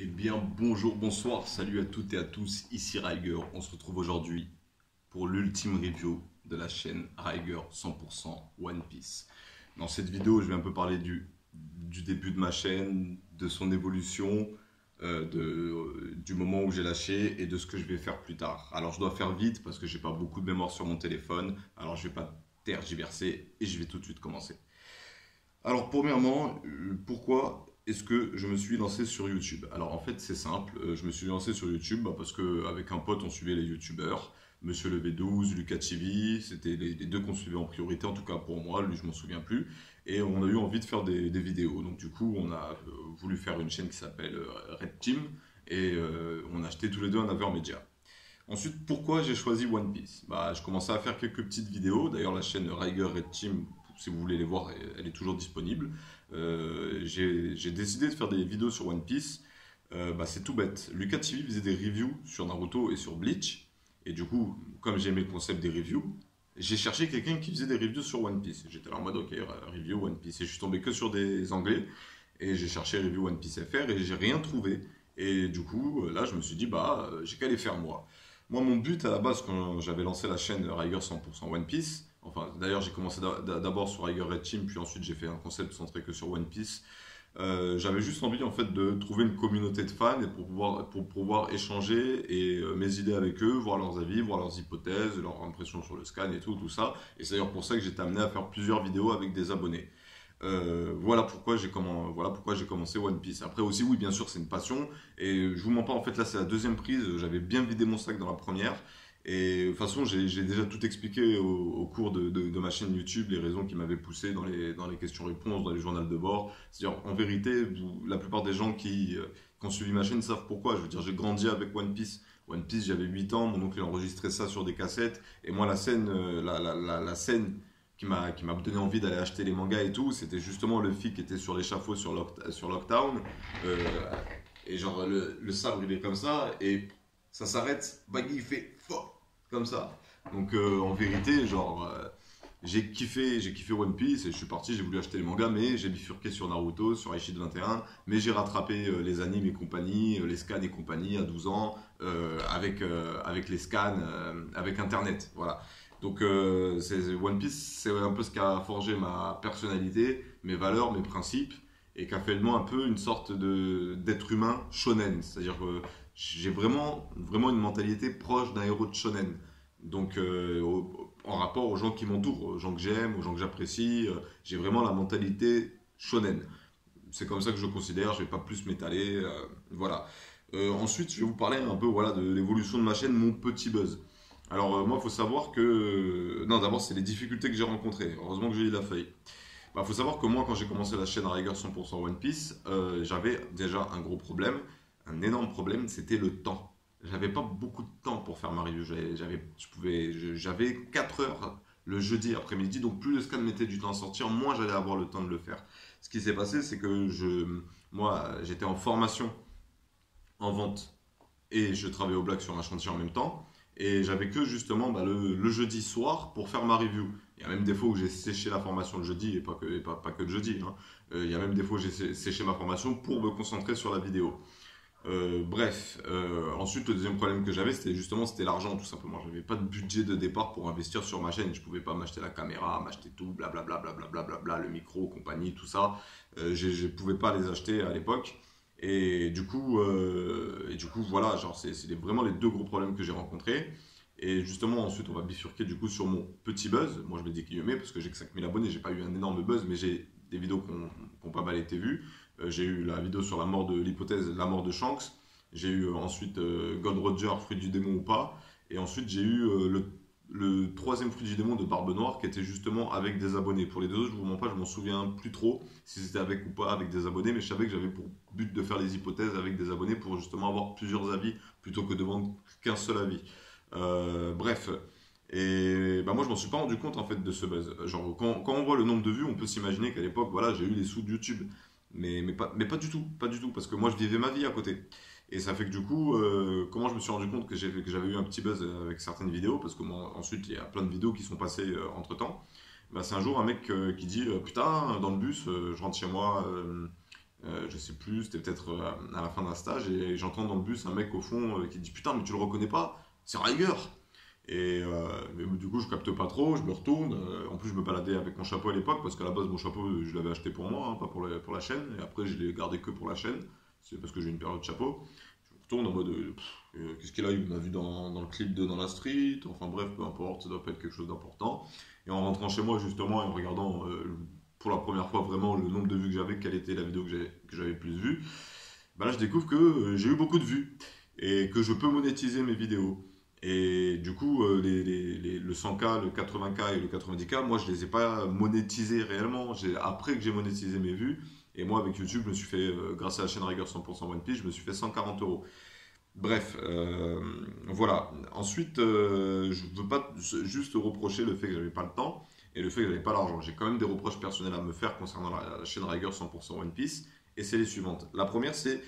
Eh bien, bonjour, bonsoir, salut à toutes et à tous, ici Riger. On se retrouve aujourd'hui pour l'ultime review de la chaîne Riger 100% One Piece. Dans cette vidéo, je vais un peu parler du début de ma chaîne, de son évolution, du moment où j'ai lâché et de ce que je vais faire plus tard. Alors, je dois faire vite parce que j'ai pas beaucoup de mémoire sur mon téléphone, alors je vais pas tergiverser et je vais tout de suite commencer. Alors, premièrement, pourquoi est-ce que je me suis lancé sur YouTube? Alors, en fait, c'est simple. Je me suis lancé sur YouTube parce qu'avec un pote, on suivait les YouTubeurs. Monsieur le V12, Lucas TV, c'était les deux qu'on suivait en priorité, en tout cas pour moi. Lui, je m'en souviens plus. Et on a eu envie de faire des vidéos. Donc, du coup, on a voulu faire une chaîne qui s'appelle Red Team. Et on a acheté tous les deux un Avermedia. Ensuite, pourquoi j'ai choisi One Piece? Bah, je commençais à faire quelques petites vidéos. D'ailleurs, la chaîne Riger Red Team, si vous voulez les voir, elle est toujours disponible. J'ai décidé de faire des vidéos sur One Piece. Bah, c'est tout bête. Lucas TV faisait des reviews sur Naruto et sur Bleach. Et du coup, comme j'aimais le concept des reviews, j'ai cherché quelqu'un qui faisait des reviews sur One Piece. J'étais là en mode, ok, review One Piece. Et je suis tombé que sur des anglais. Et j'ai cherché review One Piece FR et j'ai rien trouvé. Et du coup, là, je me suis dit, bah, j'ai qu'à les faire moi. Moi, mon but à la base, quand j'avais lancé la chaîne Riger 100% One Piece, enfin, d'ailleurs, j'ai commencé d'abord sur Riger Red Team, puis ensuite j'ai fait un concept centré que sur One Piece. J'avais juste envie en fait de trouver une communauté de fans et pour pouvoir échanger et mes idées avec eux, voir leurs avis, voir leurs hypothèses, leurs impressions sur le scan et tout ça. Et c'est d'ailleurs pour ça que j'étais amené à faire plusieurs vidéos avec des abonnés. Voilà pourquoi j'ai commencé One Piece. Après aussi, oui, bien sûr, c'est une passion. Et je vous mens pas, en fait, là, c'est la deuxième prise. J'avais bien vidé mon sac dans la première. Et de toute façon, j'ai déjà tout expliqué au cours de ma chaîne YouTube, les raisons qui m'avaient poussé dans les questions-réponses, dans les journaux de bord. C'est-à-dire, en vérité, la plupart des gens qui ont suivi ma chaîne savent pourquoi. Je veux dire, j'ai grandi avec One Piece. One Piece, j'avais 8 ans, mon oncle il enregistrait ça sur des cassettes. Et moi, la scène qui m'a donné envie d'aller acheter les mangas et tout, c'était justement le fil qui était sur l'échafaud sur Lockdown. Euh, et genre, le sabre, il est comme ça, et ça s'arrête, Baggy, il fait fort, comme ça. Donc, en vérité, genre, j'ai kiffé One Piece, et je suis parti, j'ai voulu acheter les mangas, mais j'ai bifurqué sur Naruto, sur Aishid 21, mais j'ai rattrapé les animes et compagnie, les scans et compagnie à 12 ans, avec les scans, avec Internet, voilà. Donc One Piece, c'est un peu ce qui a forgé ma personnalité, mes valeurs, mes principes, et qui a fait de moi un peu une sorte d'être humain shonen. C'est-à-dire que j'ai vraiment une mentalité proche d'un héros de shonen. Donc en rapport aux gens qui m'entourent, aux gens que j'aime, aux gens que j'apprécie, j'ai vraiment la mentalité shonen. C'est comme ça que je le considère, je vais pas plus m'étaler, voilà. Ensuite, je vais vous parler un peu voilà, de l'évolution de ma chaîne, mon petit buzz. Alors moi, il faut savoir que... Non, d'abord, c'est les difficultés que j'ai rencontrées. Heureusement que j'ai eu la feuille. Il faut savoir que moi, quand j'ai commencé la chaîne à Rigueur 100% One Piece, j'avais déjà un gros problème, un énorme problème, c'était le temps. J'avais pas beaucoup de temps pour faire ma review. J'avais 4 heures le jeudi après-midi, donc plus le scan mettait du temps à sortir, moins j'allais avoir le temps de le faire. Ce qui s'est passé, c'est que moi, j'étais en formation en vente et je travaillais au black sur un chantier en même temps. Et j'avais que justement le jeudi soir pour faire ma review. Il y a même des fois où j'ai séché la formation le jeudi et pas que le jeudi, hein. Il y a même des fois où j'ai séché ma formation pour me concentrer sur la vidéo. Ensuite le deuxième problème que j'avais c'était l'argent tout simplement. J'avais pas de budget de départ pour investir sur ma chaîne. Je pouvais pas m'acheter la caméra, m'acheter tout, blablabla, blablabla, le micro, compagnie, tout ça. Je pouvais pas les acheter à l'époque. Et du coup, voilà, genre c'est vraiment les deux gros problèmes que j'ai rencontrés. Et justement, ensuite, on va bifurquer du coup sur mon petit buzz. Moi, je me dis qu'il y met parce que j'ai que 5000 abonnés. J'ai pas eu un énorme buzz, mais j'ai des vidéos qui ont pas mal été vues. J'ai eu la vidéo sur la mort de l'hypothèse, la mort de Shanks. J'ai eu ensuite Gold Roger, fruit du démon ou pas. Et ensuite, j'ai eu le troisième fruit du démon de Barbe Noire qui était justement avec des abonnés. Pour les deux autres, je vous mens pas, je m'en souviens plus trop si c'était avec ou pas avec des abonnés, mais je savais que j'avais pour but de faire les hypothèses avec des abonnés pour justement avoir plusieurs avis plutôt que de vendre qu'un seul avis. Bref. Et bah moi je m'en suis pas rendu compte en fait de ce buzz. Genre quand on voit le nombre de vues, on peut s'imaginer qu'à l'époque voilà j'ai eu les sous de YouTube. Mais pas du tout, pas du tout, parce que moi je vivais ma vie à côté. Et ça fait que du coup, comment je me suis rendu compte que j'avais eu un petit buzz avec certaines vidéos, parce que moi, ensuite il y a plein de vidéos qui sont passées entre temps. Bah, c'est un jour un mec qui dit putain, dans le bus, je rentre chez moi, je sais plus, c'était peut-être à la fin d'un stage, et j'entends dans le bus un mec au fond qui dit putain, mais tu le reconnais pas? C'est Riger! Mais du coup, je capte pas trop, je me retourne. En plus, je me baladais avec mon chapeau à l'époque, parce qu'à la base, mon chapeau, je l'avais acheté pour moi, hein, pas pour la chaîne. Et après, je l'ai gardé que pour la chaîne. C'est parce que j'ai une période de chapeau. Je me retourne en mode qu'est-ce qu'il a? Il m'a vu dans le clip de Dans la Street. Enfin bref, peu importe, ça doit pas être quelque chose d'important. Et en rentrant chez moi, justement, et en regardant pour la première fois vraiment le nombre de vues que j'avais, quelle était la vidéo que j'avais le plus vue, bah là, je découvre que j'ai eu beaucoup de vues et que je peux monétiser mes vidéos. Et du coup, le 100K, le 80K et le 90K, moi, je les ai pas monétisés réellement. Après que j'ai monétisé mes vues, et moi, avec YouTube, je me suis fait, grâce à la chaîne Rigueur 100% One Piece, je me suis fait 140 euros. Bref, voilà. Ensuite, je ne veux pas juste reprocher le fait que j'avais pas le temps et le fait que j'avais pas l'argent. J'ai quand même des reproches personnels à me faire concernant la chaîne Rigueur 100% One Piece, et c'est les suivantes. La première, c'est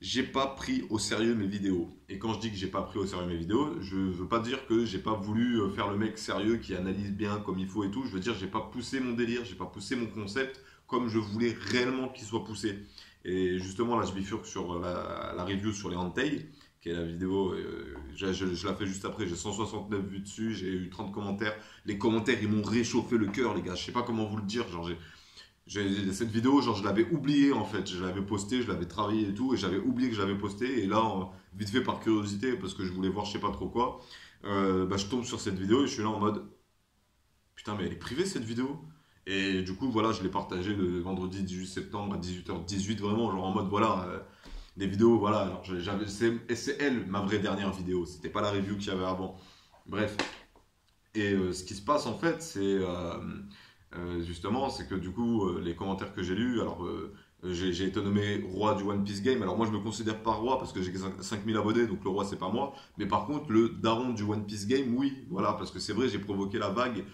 j'ai pas pris au sérieux mes vidéos. Et quand je dis que j'ai pas pris au sérieux mes vidéos, je veux pas dire que j'ai pas voulu faire le mec sérieux qui analyse bien comme il faut et tout. Je veux dire, j'ai pas poussé mon délire, j'ai pas poussé mon concept comme je voulais réellement qu'il soit poussé. Et justement, là, je bifurque sur la review sur les Hantei, qui est la vidéo. Je la fais juste après. J'ai 169 vues dessus, j'ai eu 30 commentaires. Les commentaires, ils m'ont réchauffé le cœur, les gars. Je sais pas comment vous le dire. Genre, cette vidéo, genre, je l'avais oubliée en fait. Je l'avais postée, je l'avais travaillée et tout, et j'avais oublié que je l'avais postée. Et là, vite fait par curiosité, parce que je voulais voir je sais pas trop quoi, bah, je tombe sur cette vidéo et je suis là en mode putain, mais elle est privée cette vidéo. Et du coup, voilà, je l'ai partagée le vendredi 18 septembre à 18h18, vraiment, genre en mode voilà, des vidéos, voilà. Alors, c'est elle ma vraie dernière vidéo, c'était pas la review qu'il y avait avant. Bref, et ce qui se passe en fait, c'est justement, c'est que du coup, les commentaires que j'ai lus, alors j'ai été nommé roi du One Piece Game. Alors moi, je me considère pas roi parce que j'ai 5000 abonnés, donc le roi, c'est pas moi. Mais par contre, le daron du One Piece Game, oui, voilà, parce que c'est vrai, j'ai provoqué la vague.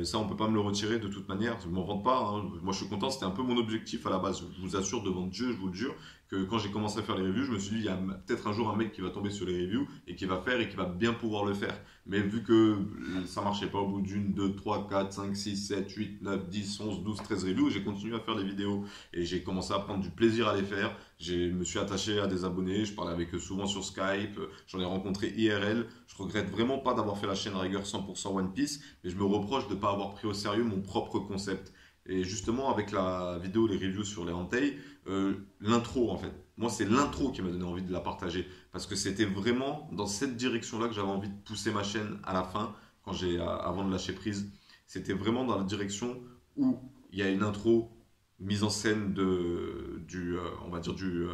Ça, on peut pas me le retirer de toute manière. Je m'en vante pas, hein. Moi, je suis content. C'était un peu mon objectif à la base. Je vous assure devant Dieu, je vous le jure, que quand j'ai commencé à faire les reviews, je me suis dit, il y a peut-être un jour un mec qui va tomber sur les reviews et qui va faire et qui va bien pouvoir le faire. Mais vu que ça marchait pas au bout d'une, deux, trois, quatre, cinq, six, sept, huit, neuf, 10, 11, 12, 13 reviews, j'ai continué à faire des vidéos et j'ai commencé à prendre du plaisir à les faire. Je me suis attaché à des abonnés, je parlais avec eux souvent sur Skype, j'en ai rencontré IRL. Je regrette vraiment pas d'avoir fait la chaîne Rigueur 100% One Piece, mais je me reproche de ne pas avoir pris au sérieux mon propre concept. Et justement, avec la vidéo, les reviews sur les Hantei, l'intro en fait. Moi, c'est l'intro qui m'a donné envie de la partager. Parce que c'était vraiment dans cette direction-là que j'avais envie de pousser ma chaîne à la fin, avant de lâcher prise. C'était vraiment dans la direction où il y a une intro mise en scène on va dire du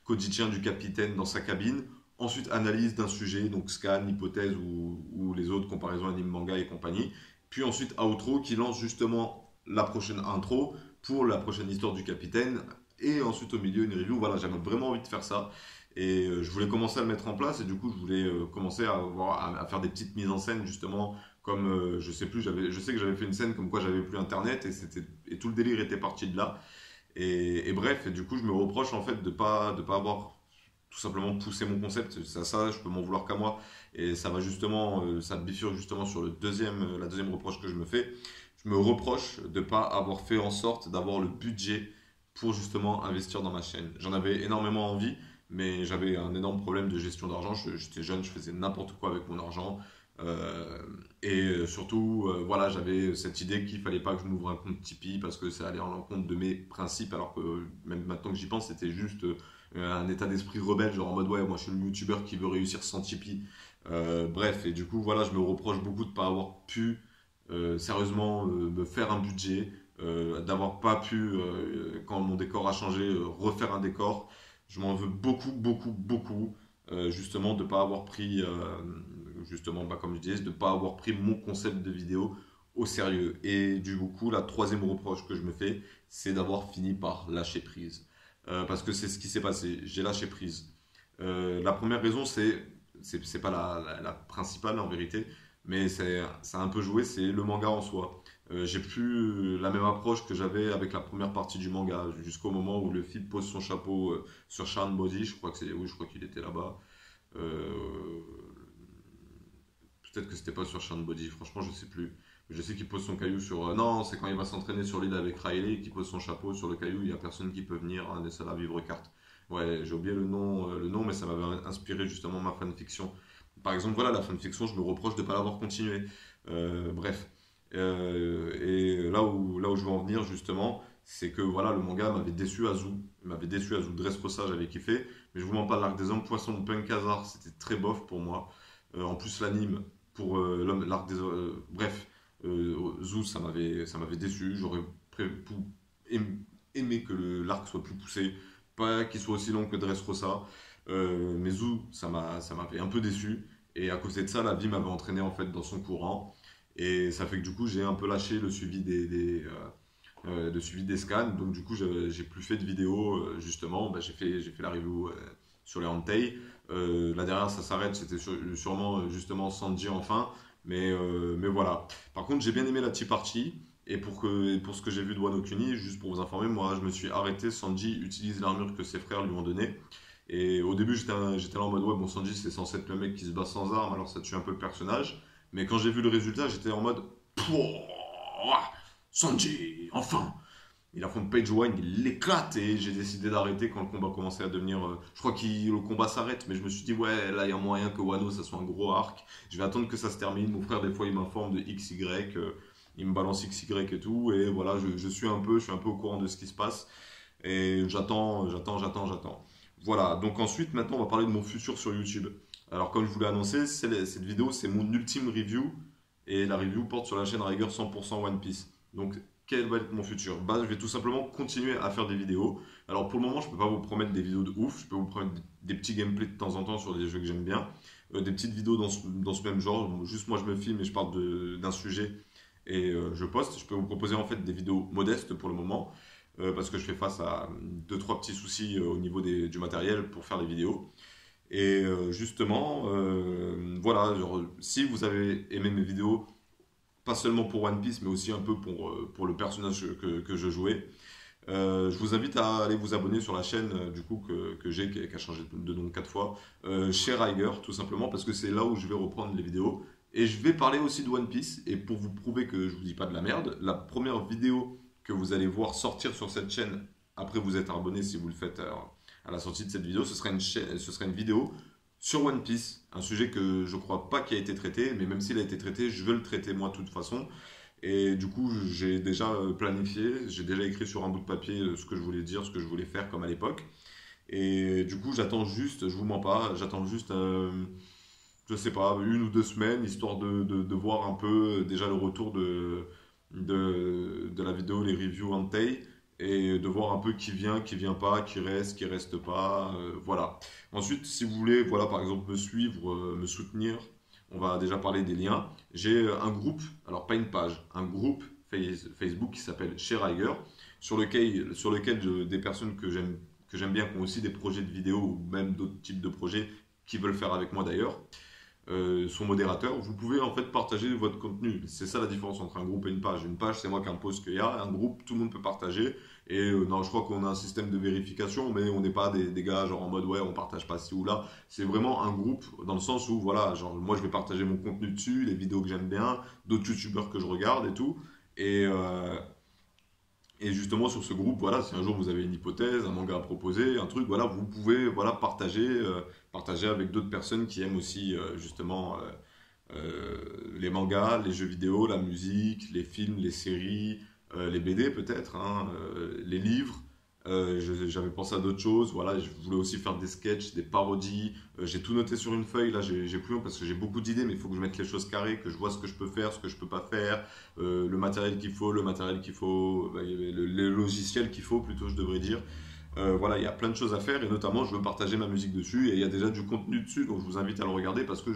quotidien du capitaine dans sa cabine. Ensuite, analyse d'un sujet, donc scan, hypothèse ou les autres, comparaison anime, manga et compagnie. Puis ensuite, outro qui lance justement la prochaine intro pour la prochaine histoire du capitaine. Et ensuite, au milieu, une review. Voilà, j'avais vraiment envie de faire ça. Et je voulais commencer à le mettre en place. Et du coup, je voulais commencer à faire des petites mises en scène, justement. Comme, je sais plus, je sais que j'avais fait une scène comme quoi j'avais plus internet. Et tout le délire était parti de là. Et bref, et du coup, je me reproche en fait de pas avoir tout simplement poussé mon concept. Ça, je peux m'en vouloir qu'à moi. Et ça va justement, ça bifurque justement sur la deuxième reproche que je me fais. Je me reproche de ne pas avoir fait en sorte d'avoir le budget pour justement investir dans ma chaîne. J'en avais énormément envie, mais j'avais un énorme problème de gestion d'argent. J'étais jeune, je faisais n'importe quoi avec mon argent. Surtout, voilà, j'avais cette idée qu'il fallait pas que je m'ouvre un compte Tipeee parce que ça allait en l'encontre de mes principes, alors que même maintenant que j'y pense, c'était juste un état d'esprit rebelle, genre en mode ouais, moi je suis le youtubeur qui veut réussir sans Tipeee. Bref, et du coup, voilà, je me reproche beaucoup de pas avoir pu sérieusement me faire un budget, d'avoir pas pu, quand mon décor a changé, refaire un décor. Je m'en veux beaucoup, beaucoup, beaucoup, justement, de pas avoir pris justement, bah, comme je disais, de ne pas avoir pris mon concept de vidéo au sérieux. Et du coup, la troisième reproche que je me fais, c'est d'avoir fini par lâcher prise. Parce que c'est ce qui s'est passé, j'ai lâché prise. La première raison, c'est pas la principale en vérité, mais ça a un peu joué, c'est le manga en soi. J'ai plus la même approche que j'avais avec la première partie du manga, jusqu'au moment où le Luffy pose son chapeau sur Sharon Body, oui, je crois qu'il était là-bas. Euh, Peut-être que c'était pas sur Sharon Body, franchement je sais plus. Je sais qu'il pose son caillou sur... non, c'est quand il va s'entraîner sur l'île avec Riley, qu'il pose son chapeau sur le caillou, il n'y a personne qui peut venir, un des seuls à vivre carte. Ouais, j'ai oublié le nom, mais ça m'avait inspiré justement ma fanfiction. Par exemple, voilà, la fanfiction, je me reproche de ne pas l'avoir continuée. Bref. Et là où je veux en venir justement, c'est que voilà, le manga m'avait déçu à Zou. Il m'avait déçu à Zou. Dressrosa, j'avais kiffé. Mais je vous mens pas, l'arc des hommes poissons, Punk Hazard, c'était très bof pour moi. En plus, l'anime, pour l'arc des... bref, Zou, ça m'avait déçu. J'aurais aimé que l'arc soit plus poussé. Pas qu'il soit aussi long que Dressrosa. Mais Zou, ça m'avait un peu déçu. Et à cause de ça, la vie m'avait entraîné en fait dans son courant. Et ça fait que du coup, j'ai un peu lâché le suivi le suivi des scans. Donc du coup, j'ai plus fait de vidéos. Justement, bah, j'ai fait la review sur les Hantei. Là derrière, ça s'arrête. C'était sûrement justement Sanji enfin. Mais voilà. Par contre, j'ai bien aimé la Tea Party. Et pour ce que j'ai vu de Wano Kuni, juste pour vous informer, moi je me suis arrêté. Sanji utilise l'armure que ses frères lui ont donnée. Et au début, j'étais là en mode ouais, bon, Sanji c'est censé être le mec qui se bat sans armes, alors ça tue un peu le personnage. Mais quand j'ai vu le résultat, j'étais en mode pouah, Sanji, enfin! Il affronte Page One, il l'éclate et j'ai décidé d'arrêter quand le combat commençait à devenir. Je crois que le combat s'arrête, mais je me suis dit, ouais, là il y a moyen que Wano ça soit un gros arc. Je vais attendre que ça se termine. Mon frère, des fois, il m'informe de XY, il me balance XY et tout, et voilà, je suis un peu au courant de ce qui se passe. Et j'attends. Voilà, donc ensuite, maintenant, on va parler de mon futur sur YouTube. Alors, comme je vous l'ai annoncé, cette vidéo, c'est mon ultime review. Et la review porte sur la chaîne Rigueur 100% One Piece. Donc, quel va être mon futur? Bah, je vais tout simplement continuer à faire des vidéos. Alors, pour le moment, je ne peux pas vous promettre des vidéos de ouf. Je peux vous promettre des petits gameplays de temps en temps sur des jeux que j'aime bien. Des petites vidéos dans ce même genre. Juste moi, je me filme et je parle d'un sujet et je poste. Je peux vous proposer en fait des vidéos modestes pour le moment. Parce que je fais face à deux trois petits soucis au niveau du matériel pour faire les vidéos. Et justement, voilà, genre, si vous avez aimé mes vidéos, pas seulement pour One Piece, mais aussi un peu pour le personnage que je jouais, je vous invite à aller vous abonner sur la chaîne du coup que j'ai, qui a changé de nom 4 fois, chez Riger, tout simplement, parce que c'est là où je vais reprendre les vidéos. Et je vais parler aussi de One Piece, et pour vous prouver que je vous dis pas de la merde, la première vidéo que vous allez voir sortir sur cette chaîne, après vous êtes abonné si vous le faites à la sortie de cette vidéo, ce sera une vidéo sur One Piece, un sujet que je crois pas qui a été traité, mais même s'il a été traité, je veux le traiter moi de toute façon. Et du coup, j'ai déjà planifié, j'ai déjà écrit sur un bout de papier ce que je voulais dire, ce que je voulais faire comme à l'époque. Et du coup, j'attends juste, je vous mens pas, j'attends juste, je sais pas, 1 ou 2 semaines, histoire de voir un peu déjà le retour de la vidéo, les reviews Antei, et de voir un peu qui vient pas, qui reste pas, voilà. Ensuite, si vous voulez, voilà, par exemple, me suivre, me soutenir, on va déjà parler des liens. J'ai un groupe, alors pas une page, un groupe Facebook qui s'appelle Chez Riger, sur lequel des personnes que j'aime bien, qui ont aussi des projets de vidéos ou même d'autres types de projets qui veulent faire avec moi d'ailleurs, sont modérateurs. Vous pouvez en fait partager votre contenu. C'est ça la différence entre un groupe et une page. Une page, c'est moi qui impose qu'il y a. Un groupe, tout le monde peut partager. Et non, je crois qu'on a un système de vérification, mais on n'est pas des gars genre en mode ouais, on partage pas ci ou là. C'est vraiment un groupe dans le sens où voilà, genre moi je vais partager mon contenu dessus, les vidéos que j'aime bien, d'autres youtubeurs que je regarde et tout. Et, et justement sur ce groupe, voilà, si un jour vous avez une hypothèse, un manga à proposer, un truc, voilà, vous pouvez voilà partager avec d'autres personnes qui aiment aussi justement les mangas, les jeux vidéo, la musique, les films, les séries, les BD peut-être, hein, les livres. J'avais pensé à d'autres choses. Voilà, je voulais aussi faire des sketchs, des parodies. J'ai tout noté sur une feuille. Là, j'ai plus long parce que j'ai beaucoup d'idées, mais il faut que je mette les choses carrées, que je vois ce que je peux faire, ce que je peux pas faire, le matériel qu'il faut, les logiciels qu'il faut plutôt, je devrais dire. Voilà, il y a plein de choses à faire et notamment je veux partager ma musique dessus et il y a déjà du contenu dessus, donc je vous invite à le regarder parce que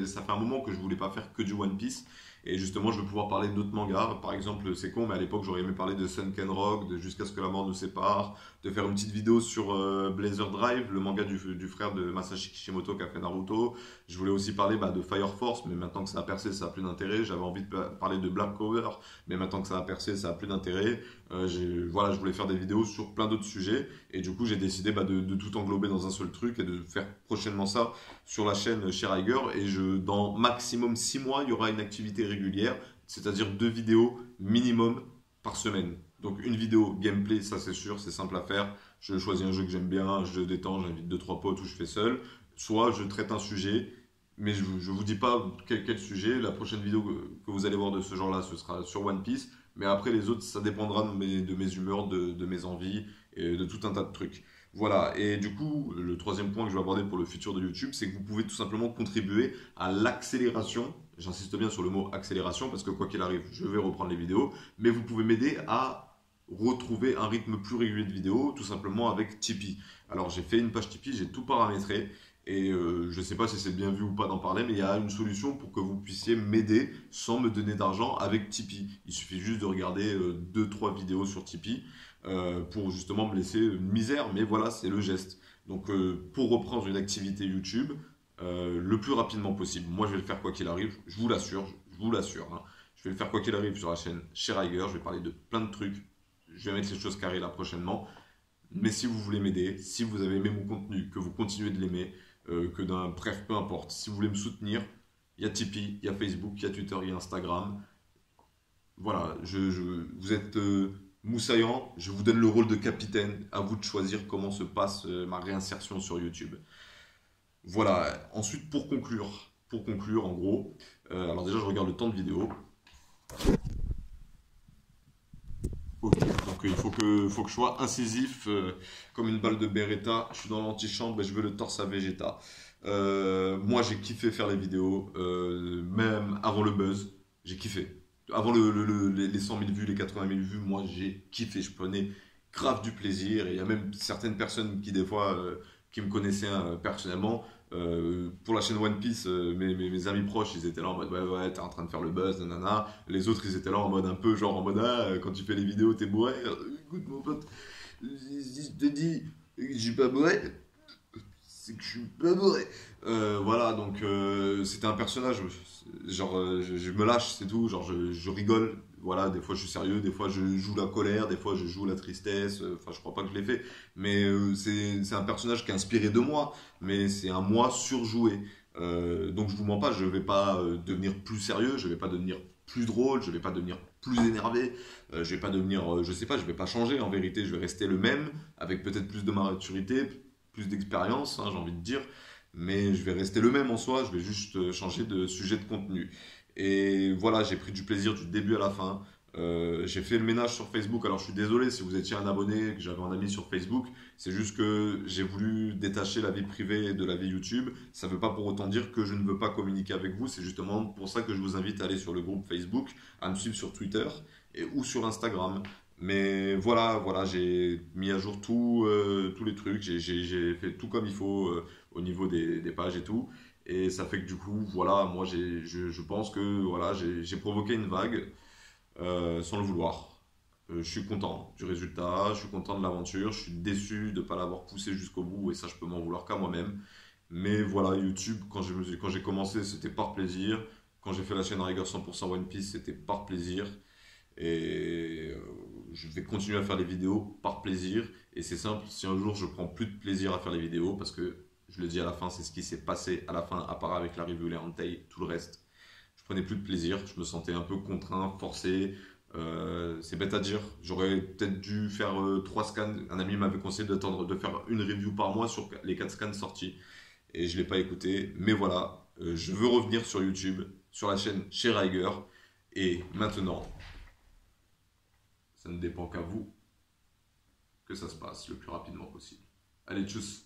ça fait un moment que je voulais pas faire que du One Piece et justement je vais pouvoir parler d'autres mangas. Par exemple, c'est con, mais à l'époque j'aurais aimé parler de Sunken Rock, de Jusqu'à ce que la mort nous sépare, de faire une petite vidéo sur Blazer Drive, le manga du frère de Masashi Kishimoto qui a fait Naruto. Je voulais aussi parler de Fire Force, mais maintenant que ça a percé, ça a plus d'intérêt. J'avais envie de parler de Black Clover, mais maintenant que ça a percé, ça a plus d'intérêt. Voilà, je voulais faire des vidéos sur plein d'autres sujets et du coup j'ai décidé de tout englober dans un seul truc et de faire prochainement ça sur la chaîne chez Riger et dans maximum 6 mois il y aura une activité régulière c'est-à-dire 2 vidéos minimum par semaine. Donc une vidéo gameplay, ça c'est sûr, c'est simple à faire. Je choisis un jeu que j'aime bien, un jeu détend, j'invite deux trois potes ou je fais seul. Soit je traite un sujet, mais je ne vous dis pas quel sujet. La prochaine vidéo que vous allez voir de ce genre-là, ce sera sur One Piece. Mais après les autres, ça dépendra de mes humeurs, de mes envies et de tout un tas de trucs. Voilà, et du coup, le troisième point que je vais aborder pour le futur de YouTube, c'est que vous pouvez tout simplement contribuer à l'accélération. J'insiste bien sur le mot accélération parce que quoi qu'il arrive, je vais reprendre les vidéos, mais vous pouvez m'aider à retrouver un rythme plus régulier de vidéos, tout simplement avec Tipeee. Alors j'ai fait une page Tipeee, j'ai tout paramétré, et je ne sais pas si c'est bien vu ou pas d'en parler, mais il y a une solution pour que vous puissiez m'aider sans me donner d'argent avec Tipeee. Il suffit juste de regarder 2-3 vidéos sur Tipeee pour justement me laisser une misère, mais voilà, c'est le geste. Donc pour reprendre une activité YouTube, le plus rapidement possible, moi je vais le faire quoi qu'il arrive, je vous l'assure. Hein. Je vais le faire quoi qu'il arrive sur la chaîne chez Riger, je vais parler de plein de trucs, je vais mettre les choses carrées là prochainement. Mais si vous voulez m'aider, si vous avez aimé mon contenu, que vous continuez de l'aimer, bref, peu importe, si vous voulez me soutenir, il y a Tipeee, il y a Facebook, il y a Twitter, il y a Instagram. Voilà, vous êtes moussaillant, je vous donne le rôle de capitaine, à vous de choisir comment se passe ma réinsertion sur YouTube. Voilà, ensuite pour conclure en gros, alors déjà je regarde le temps de vidéo. Ok, donc faut que je sois incisif comme une balle de Beretta. Je suis dans l'antichambre et je veux le torse à Vegeta. Moi j'ai kiffé faire les vidéos, même avant le buzz, j'ai kiffé. Avant les 100 000 vues, les 80 000 vues, moi j'ai kiffé. Je prenais grave du plaisir. Et il y a même certaines personnes qui des fois qui me connaissaient personnellement. Pour la chaîne One Piece, mes amis proches, ils étaient là en mode ouais, t'es en train de faire le buzz, nanana. Les autres, ils étaient là en mode un peu genre en mode quand tu fais les vidéos, t'es bourré. Écoute, mon pote, je te dis, je suis pas bourré, c'est que je suis pas bourré. Voilà, donc c'était un personnage, genre je me lâche, c'est tout, genre je rigole. Voilà, des fois je suis sérieux, des fois je joue la colère, des fois je joue la tristesse. Enfin, je crois pas que je l'ai fait, mais c'est un personnage qui est inspiré de moi, mais c'est un moi surjoué. Donc je vous mens pas, je vais pas devenir plus sérieux, je vais pas devenir plus drôle, je vais pas devenir plus énervé, je vais pas devenir, je sais pas, je vais pas changer en vérité, je vais rester le même, avec peut-être plus de maturité, plus d'expérience, hein, j'ai envie de dire, mais je vais rester le même en soi, je vais juste changer de sujet de contenu. Et voilà, j'ai pris du plaisir du début à la fin. J'ai fait le ménage sur Facebook. Alors je suis désolé si vous étiez un abonné, que j'avais un ami sur Facebook. C'est juste que j'ai voulu détacher la vie privée de la vie YouTube. Ça ne veut pas pour autant dire que je ne veux pas communiquer avec vous. C'est justement pour ça que je vous invite à aller sur le groupe Facebook, à me suivre sur Twitter ou sur Instagram. Mais voilà, j'ai mis à jour tous les trucs. J'ai fait tout comme il faut au niveau des pages et tout. Et ça fait que du coup, voilà, moi je pense que voilà, j'ai provoqué une vague sans le vouloir. Je suis content du résultat, je suis content de l'aventure, je suis déçu de ne pas l'avoir poussé jusqu'au bout et ça je peux m'en vouloir qu'à moi-même. Mais voilà, YouTube, quand j'ai commencé, c'était par plaisir. Quand j'ai fait la chaîne Rigueur 100% One Piece, c'était par plaisir. Et je vais continuer à faire les vidéos par plaisir. Et c'est simple, si un jour je prends plus de plaisir à faire les vidéos, parce que je le dis à la fin, c'est ce qui s'est passé à la fin, à part avec la review et Entei, tout le reste. Je prenais plus de plaisir, je me sentais un peu contraint, forcé. C'est bête à dire, j'aurais peut-être dû faire 3 scans. Un ami m'avait conseillé d'attendre de faire une review par mois sur les 4 scans sortis. Et je ne l'ai pas écouté. Mais voilà, je veux revenir sur YouTube, sur la chaîne chez Riger. Et maintenant, ça ne dépend qu'à vous que ça se passe le plus rapidement possible. Allez, tchuss!